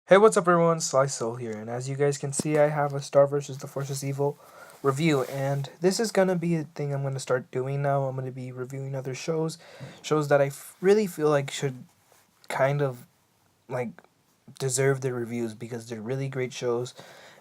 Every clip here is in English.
Hey, what's up, everyone? Sly Soul here, and as you guys can see, I have a Star vs. the Forces Evil review, and this is gonna be a thing I'm gonna start doing now. I'm gonna be reviewing other shows that really feel like should kind of like deserve the reviews because they're really great shows,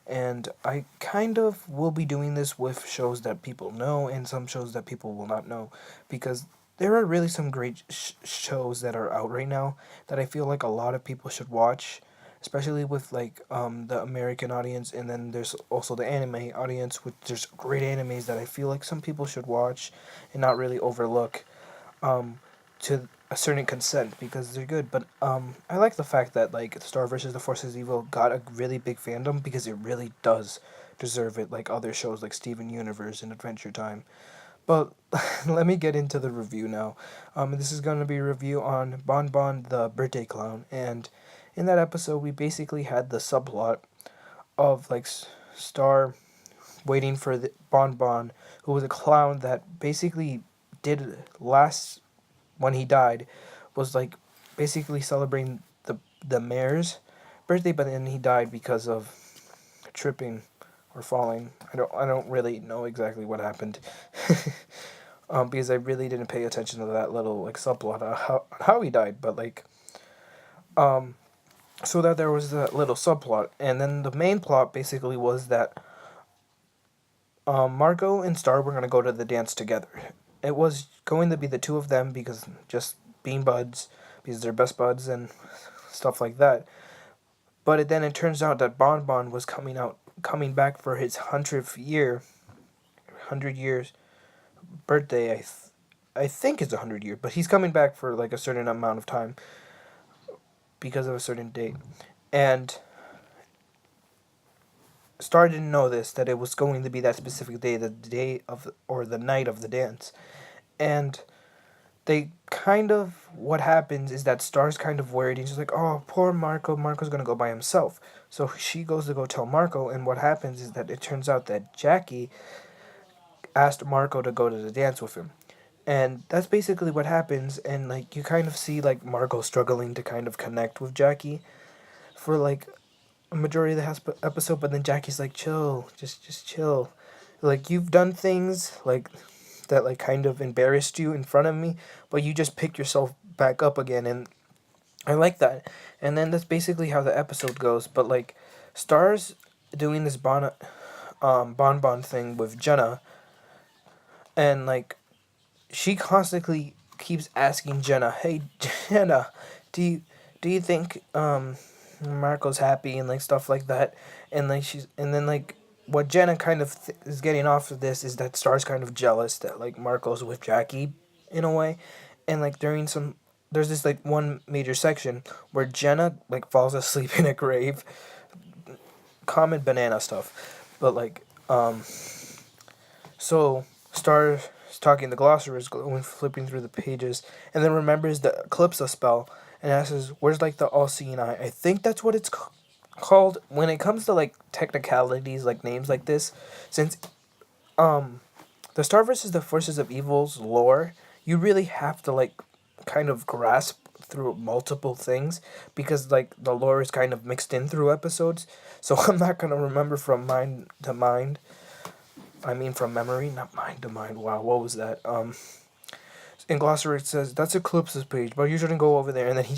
and I kind of will be doing this with shows that people know and some shows that people will not know because there are really some great shows that are out right now that I feel like a lot of people should watch, especially with like the American audience, and then there's also the anime audience, which there's great animes that I feel like some people should watch and not really overlook to a certain consent because they're good. But I like the fact that like Star versus the Forces Evil got a really big fandom because it really does deserve it, like other shows like Steven Universe and Adventure Time. But let me get into the review now. This is going to be a review on Bon Bon the Birthday Clown, and in that episode we basically had the subplot of like Star waiting for the Bon Bon, who was a clown that basically did last when he died, was like basically celebrating the mayor's birthday, but then he died because of tripping or falling. I don't really know exactly what happened. Because I really didn't pay attention to that little like subplot of how he died, but like um so that there was that little subplot, and then the main plot basically was that Marco and Star were gonna go to the dance together. It was going to be the two of them because just being buds, because they're best buds and stuff like that. But then it turns out that Bon Bon was coming back for his 100 years birthday. I think it's 100 year, but he's coming back for like a certain amount of time because of a certain date, and Star didn't know this, that it was going to be that specific day, the day of or the night of the dance, and they kind of what happens is that Star's kind of worried, and she's like, "Oh, poor Marco. Marco's gonna go by himself." So she goes to go tell Marco, and what happens is that it turns out that Jackie asked Marco to go to the dance with him. And that's basically what happens, and like you kind of see like Marco struggling to kind of connect with Jackie for like a majority of the episode, but then Jackie's like, "Chill, just chill. Like you've done things like that like kind of embarrassed you in front of me, but you just pick yourself back up again," and I like that. And then that's basically how the episode goes. But like Star's doing this bonbon thing with Jenna, and like she constantly keeps asking Jenna, "Hey Jenna, do you think Marco's happy?" and like stuff like that. And like and then like what Jenna kind of is getting off of this is that Star's kind of jealous that like Marco's with Jackie in a way. And like there's this like one major section where Jenna like falls asleep in a grave. Common banana stuff. But like so Star is talking, the glossary is going flipping through the pages, and then remembers the Eclipsa spell and asks, "Where's like the All-Seeing Eye?" I think that's what it's called. When it comes to like technicalities, like names like this, since um the Star versus the Forces of Evil's lore, you really have to like kind of grasp through multiple things because like the lore is kind of mixed in through episodes. So I'm not gonna remember from mind to mind. I mean, from memory, not mind to mind. Wow, what was that? In glossary, it says that's Eclipse's page, but you shouldn't go over there. And then she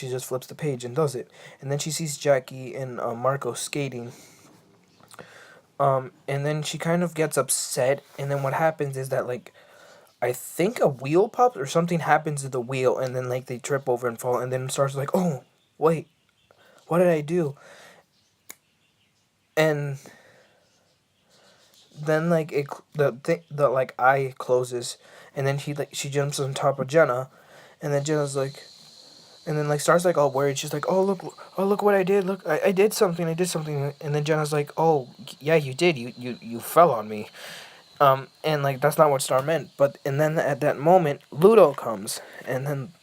just flips the page and does it. And then she sees Jackie and Marco skating. And then she kind of gets upset. And then what happens is that like I think a wheel pops or something happens to the wheel, and then like they trip over and fall. And then starts like, "Oh, wait, what did I do?" And then like the like eye closes, and then she jumps on top of Jenna, and then Jenna's like, and then like Star's like all worried. She's like, oh look what I did. Look, I did something. I did something. And then Jenna's like, "Oh yeah, you did. You fell on me." And like that's not what Star meant. But and then at that moment, Ludo comes, and then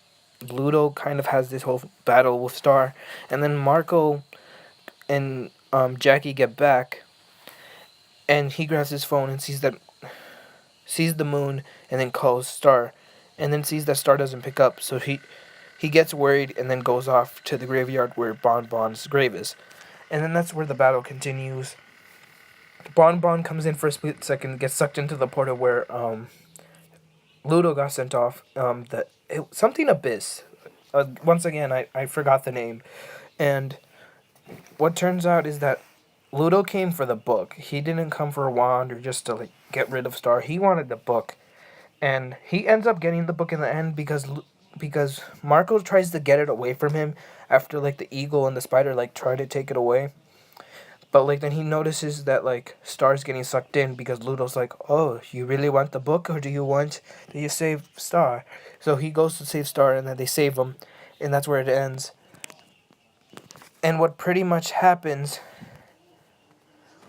Ludo kind of has this whole battle with Star, and then Marco and Jackie get back, and he grabs his phone and sees the moon, and then calls Star, and then sees that Star doesn't pick up, so he he gets worried and then goes off to the graveyard where Bon Bon's grave is. And then that's where the battle continues. Bon Bon comes in for a split second, gets sucked into the portal where Ludo got sent off. Something Abyss. Once again, I forgot the name. And what turns out is that Ludo came for the book. He didn't come for a wand or just to like get rid of Star. He wanted the book. And he ends up getting the book in the end because Marco tries to get it away from him after like the eagle and the spider like try to take it away. But like then he notices that like Star's getting sucked in because Ludo's like, "Oh, you really want the book or do you save Star?" So he goes to save Star and then they save him, and that's where it ends. And what pretty much happens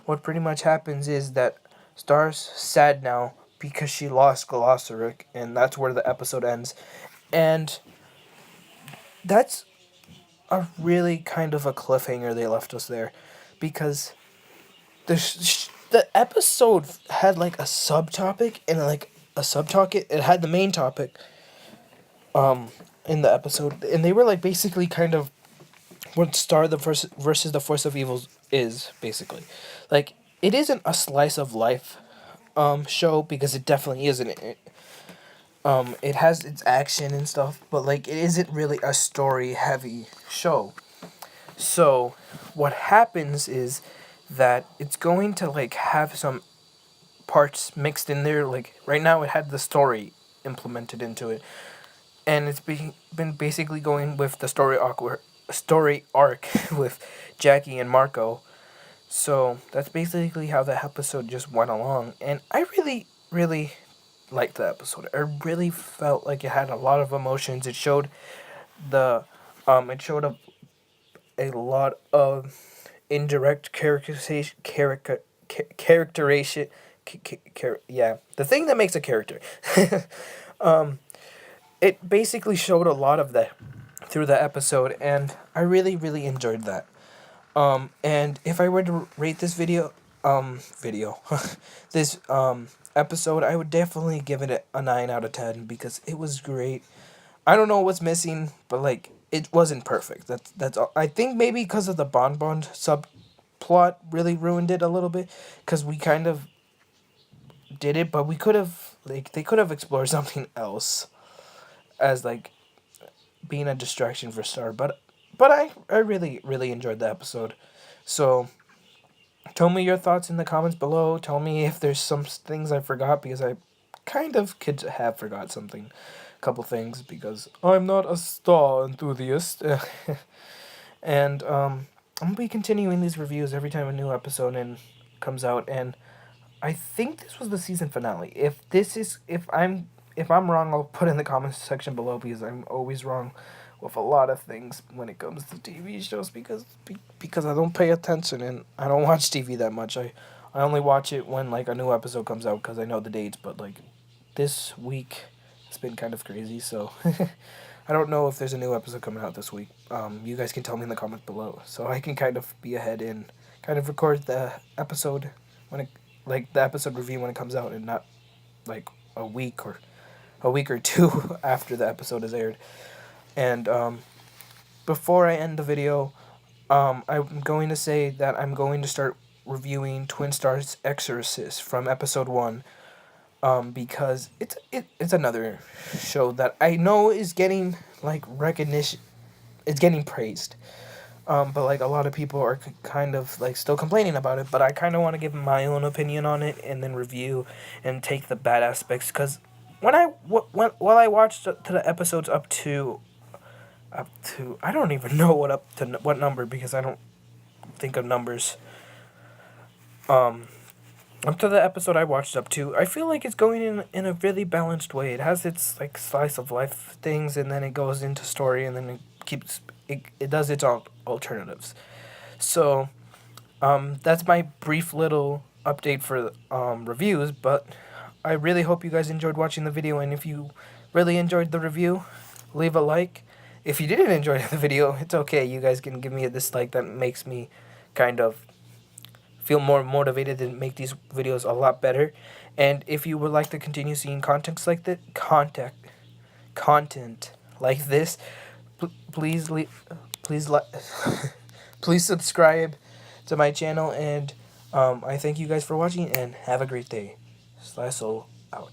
is that Star's sad now because she lost Glossaric, and that's where the episode ends. And that's a really kind of a cliffhanger they left us there, because the episode had like a subtopic and like a subtopic. It had the main topic in the episode, and they were like basically kind of what Star the versus the Force of Evil is basically. Like it isn't a slice of life show, because it definitely isn't. It has its action and stuff, but like it isn't really a story heavy show. So what happens is that it's going to like have some parts mixed in there. Like right now it had the story implemented into it, and it's been basically going with the story arc with Jackie and Marco. So that's basically how the episode just went along, and I really liked the episode. I really felt like it had a lot of emotions. It showed it showed a lot of indirect characterization. Yeah, the thing that makes a character. It basically showed a lot of that through the episode, and I really enjoyed that. And if I were to rate this this episode, I would definitely give it a 9 out of 10 because it was great. I don't know what's missing, but like it wasn't perfect. That's all. I think maybe because of the Bon Bon subplot really ruined it a little bit, because we kind of did it, but we could have like they could have explored something else as like being a distraction for Star. But I really enjoyed the episode. So tell me your thoughts in the comments below. Tell me if there's some things I forgot, because I kind of could have forgot something, a couple things, because I'm not a Star enthusiast. And I'm gonna be continuing these reviews every time a new episode comes out, and I think this was the season finale. If I'm wrong, I'll put in the comments section below, because I'm always wrong with a lot of things when it comes to TV shows, because I don't pay attention and I don't watch TV that much. I only watch it when like a new episode comes out because I know the dates, but like this week it's been kind of crazy, so I don't know if there's a new episode coming out this week. You guys can tell me in the comments below so I can kind of be ahead and kind of record the episode the episode review when it comes out, and not like a week or two after the episode is aired. And before I end the video, I'm going to say that I'm going to start reviewing Twin Star's Exorcist from episode 1, because it's another show that I know is getting like recognition. It's getting praised. But like a lot of people are kind of like still complaining about it, but I kind of want to give my own opinion on it and then review and take the bad aspects, because while I watched to the episodes up to I don't even know what number, because I don't think of numbers. Up to the episode I watched up to, I feel like it's going in a really balanced way. It has its like slice of life things, and then it goes into story, and then it does its alternatives. So that's my brief little update for reviews, but I really hope you guys enjoyed watching the video, and if you really enjoyed the review, leave a like. If you didn't enjoy the video, it's okay. You guys can give me a dislike. That makes me kind of feel more motivated to make these videos a lot better. And if you would like to continue seeing content like this, please please please subscribe to my channel, and I thank you guys for watching, and have a great day. Slash out.